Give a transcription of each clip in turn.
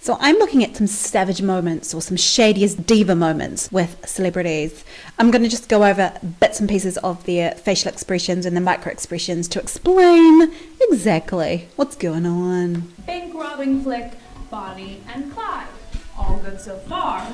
So I'm looking at some savage moments or some shadiest diva moments with celebrities. I'm going to just go over bits and pieces of their facial expressions and the micro expressions to explain exactly what's going on. Bank robbing flick, Bonnie and Clyde. All good so far.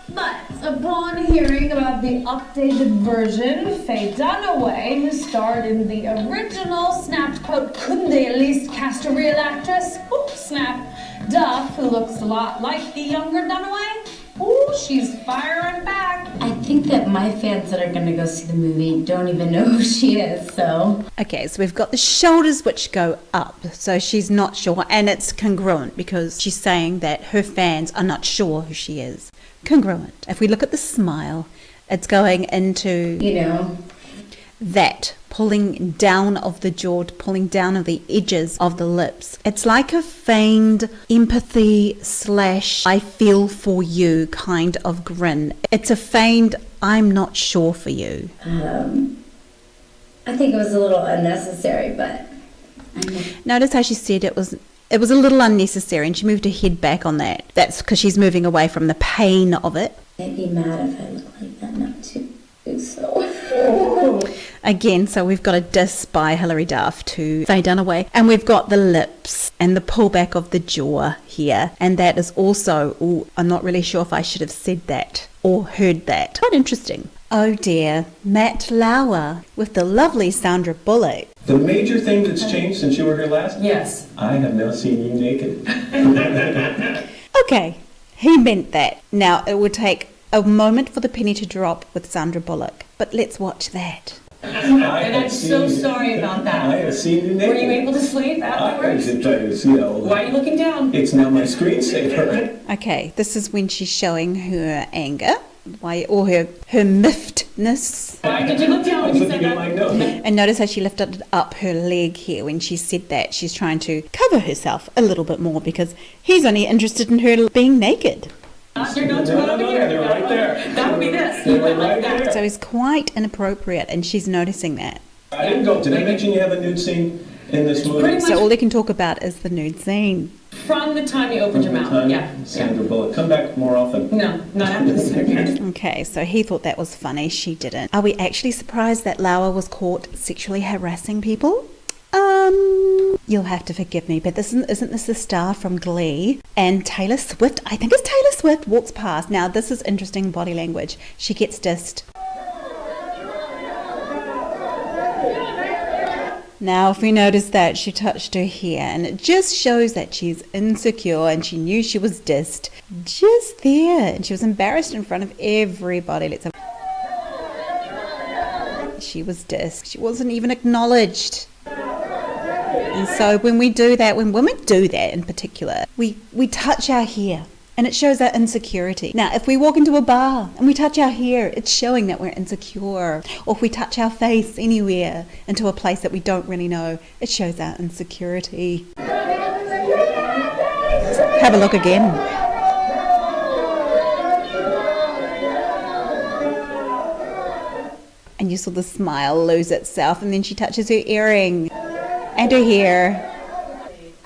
But upon hearing about the updated version, Faye Dunaway, who starred in the original, snapped, quote, couldn't they at least cast a real actress? Ooh, snap. Duff, who looks a lot like the younger Dunaway, ooh, she's firing back. I think that my fans that are going to go see the movie don't even know who she is, so... Okay, so we've got the shoulders which go up, so she's not sure, and it's congruent because she's saying that her fans are not sure who she is. Congruent. If we look at the smile, it's going into... You know... that pulling down of the jaw, pulling down of the edges of the lips. It's like a feigned empathy / I feel for you kind of grin. It's a feigned I'm not sure for you. I think it was a little unnecessary, but... Notice how she said it was a little unnecessary, and she moved her head back on that. That's because she's moving away from the pain of it. I'd be mad if I look like that, not too so... Again, so we've got a diss by Hilary Duff to Faye Dunaway, and we've got the lips and the pullback of the jaw here, and that is also, ooh, I'm not really sure if I should have said that or heard that. Quite interesting. Oh dear, Matt Lauer with the lovely Sandra Bullock. The major thing that's changed since you were here last? Yes. I have now seen you naked. Okay, he meant that. Now, it would take a moment for the penny to drop with Sandra Bullock, but let's watch that. And I'm so sorry about that. I have seen you naked. Were you able to sleep afterwards? I was trying to see how... Why are you looking down? It's now my screensaver. Okay, this is when she's showing her anger, or her miffedness. Why did you look down when you said that? And notice how she lifted up her leg here when she said that. She's trying to cover herself a little bit more because he's only interested in her being naked. You're not too over here. They're right there. That would be this. They're right there. So it's quite inappropriate, and she's noticing that. I didn't go. Did I mention you have a nude scene in this movie? Pretty much. So all they can talk about is the nude scene. From the time you opened your mouth. Yeah. Sandra Bullock. Come back more often. No, not after this interview. Okay, so he thought that was funny. She didn't. Are we actually surprised that Lauer was caught sexually harassing people? You'll have to forgive me, but isn't this the star from Glee? And Taylor Swift, I think it's Taylor Swift, walks past. Now, this is interesting body language. She gets dissed. Now, if we notice that she touched her hair, and it just shows that she's insecure and she knew she was dissed just there. And she was embarrassed in front of everybody. She was dissed. She wasn't even acknowledged. And so when we do that, when women do that in particular, we touch our hair and it shows our insecurity. Now, if we walk into a bar and we touch our hair, it's showing that we're insecure. Or if we touch our face anywhere into a place that we don't really know, it shows our insecurity. Have a look again. And you saw the smile lose itself, and then she touches her earring. And her hair.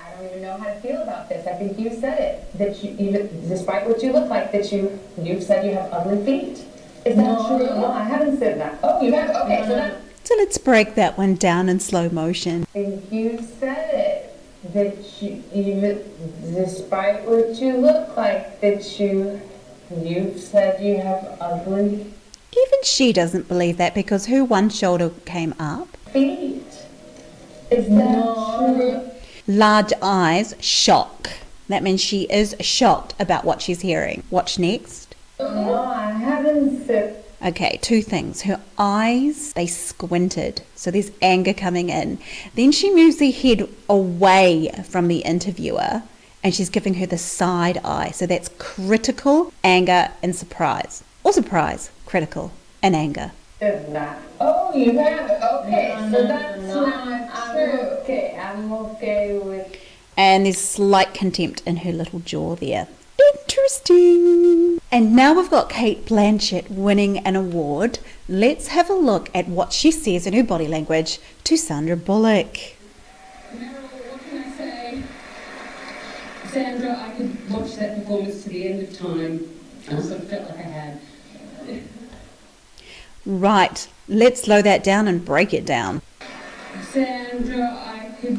I don't even know how to feel about this. I think you said it. That you despite what you look like, that you've said you have ugly feet. Is that true? No, I haven't said that. Oh, you have? Okay, So let's break that one down in slow motion. I think you said it. That you, even despite what you look like, that you've said you have ugly Even she doesn't believe that because her one shoulder came up. feet. Is that true? Large eyes, shock. That means she is shocked about what she's hearing. Watch next. No, I haven't said. Okay, two things. Her eyes, they squinted. So there's anger coming in. Then she moves her head away from the interviewer and she's giving her the side eye. So that's critical, anger, and surprise. Or surprise, critical, and anger. Oh, you have? Okay, so that's not true. Okay, I'm okay with... And there's slight contempt in her little jaw there. Interesting. And now we've got Cate Blanchett winning an award. Let's have a look at what she says in her body language to Sandra Bullock. Meryl, what can I say? Sandra, I could watched that performance to the end of time. I sort of felt like I had. Right, let's slow that down and break it down. Sandra, I could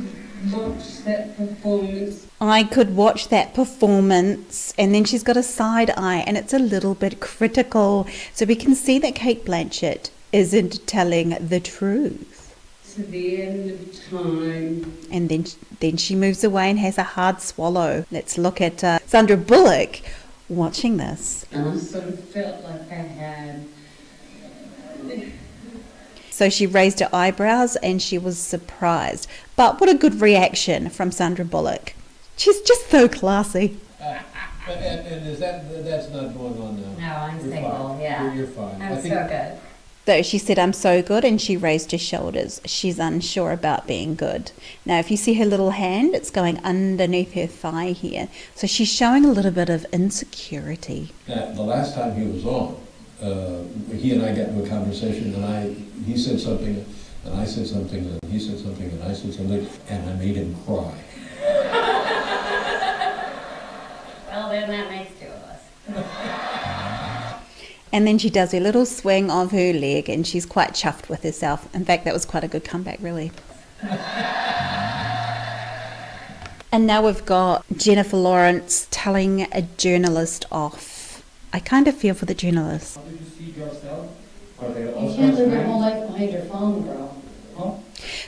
watch that performance. I could watch that performance, and then she's got a side eye, and it's a little bit critical. So we can see that Kate Blanchett isn't telling the truth. To the end of time. And then she moves away and has a hard swallow. Let's look at Sandra Bullock watching this. And I sort of felt like I had. So she raised her eyebrows and she was surprised. But what a good reaction from Sandra Bullock. She's just so classy. And is that's not going on now? No, I'm You're single, fine. yeah. You're fine. I'm so good. So she said, I'm so good, and she raised her shoulders. She's unsure about being good. Now, if you see her little hand, it's going underneath her thigh here. So she's showing a little bit of insecurity. Now, the last time he was on, he and I got into a conversation, and he said something, and I said something, and he said something, and I said something, and I made him cry. Well, then that makes two of us. And then she does her little swing of her leg, and she's quite chuffed with herself. In fact, that was quite a good comeback, really. And now we've got Jennifer Lawrence telling a journalist off. I kind of feel for the journalist. How did you see yourself? You can't live your whole life behind your phone, bro. Huh?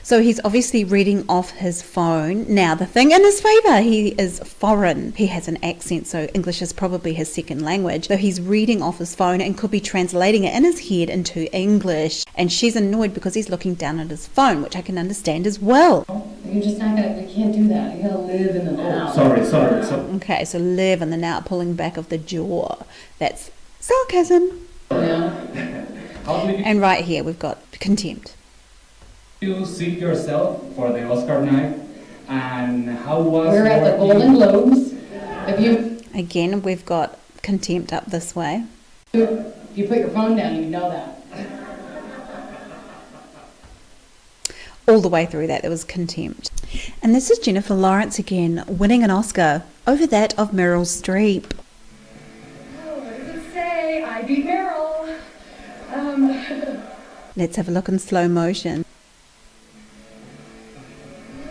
So he's obviously reading off his phone. Now, the thing in his favour, he is foreign. He has an accent, so English is probably his second language. So he's reading off his phone and could be translating it in his head into English. And she's annoyed because he's looking down at his phone, which I can understand as well. You're just not gonna, you can't do that. You gotta live in the now. Sorry. Okay, so live in the now, pulling back of the jaw. That's sarcasm. Yeah. How did And right here, we've got contempt. you see yourself for the Oscar night? And how was We're at the working- Golden Globes. If you Again, we've got contempt up this way. put your phone down, you know that. All the way through that, there was contempt. And this is Jennifer Lawrence again, winning an Oscar over that of Meryl Streep. Oh, what does it say? I beat Meryl. Let's have a look in slow motion.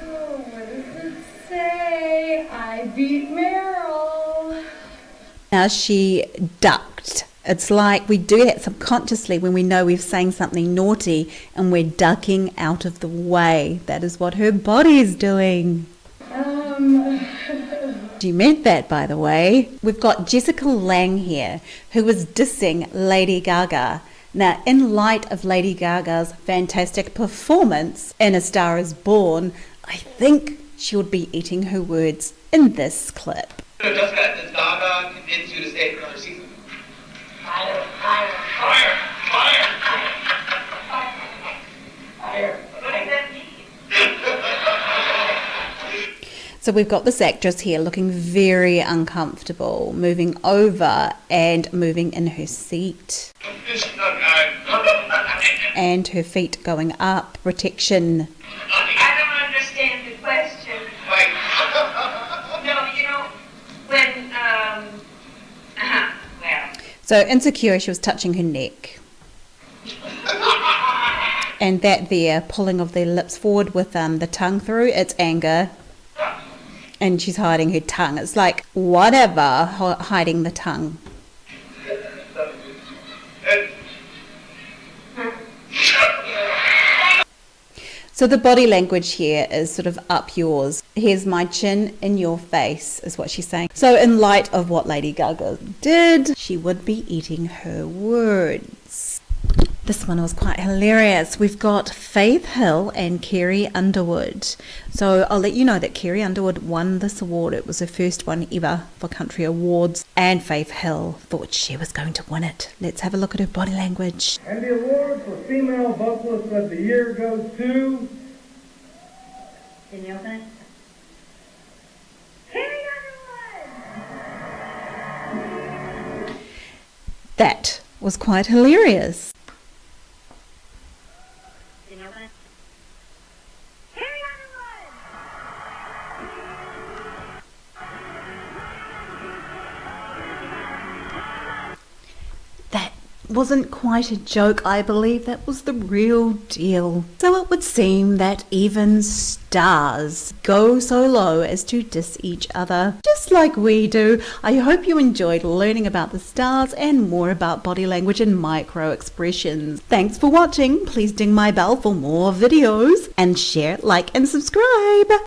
Oh, what does it say? I beat Meryl. Now she ducked. It's like we do that subconsciously when we know we're saying something naughty and we're ducking out of the way. That is what her body is doing. She meant that, by the way. We've got Jessica Lange here, who was dissing Lady Gaga. Now, in light of Lady Gaga's fantastic performance in A Star Is Born, I think she would be eating her words in this clip. Jessica, does Gaga convince you to stay for another season? Fire, fire, fire, fire, fire, fire. What does that mean? So we've got this actress here looking very uncomfortable, moving over and moving in her seat. And her feet going up, protection. I don't understand the question. No, you know, when, well. So insecure, she was touching her neck. And that there, pulling of their lips forward with the tongue through, it's anger. And she's hiding her tongue. It's like, whatever, hiding the tongue. So the body language here is sort of up yours. Here's my chin in your face, is what she's saying. So in light of what Lady Gaga did, she would be eating her words. This one was quite hilarious. We've got Faith Hill and Carrie Underwood. So I'll let you know that Carrie Underwood won this award. It was her first one ever for country awards. And Faith Hill thought she was going to win it. Let's have a look at her body language. And the award for Female Vocalist of the Year goes to... Can you open it? Carrie Underwood. That was quite hilarious. Can you open it? Carrie Underwood. wasn't quite a joke. I believe that was the real deal. So it would seem that even stars go so low as to diss each other, just like we do. I hope you enjoyed learning about the stars and more about body language and micro expressions. Thanks for watching. Please ding my bell for more videos and share, like and subscribe.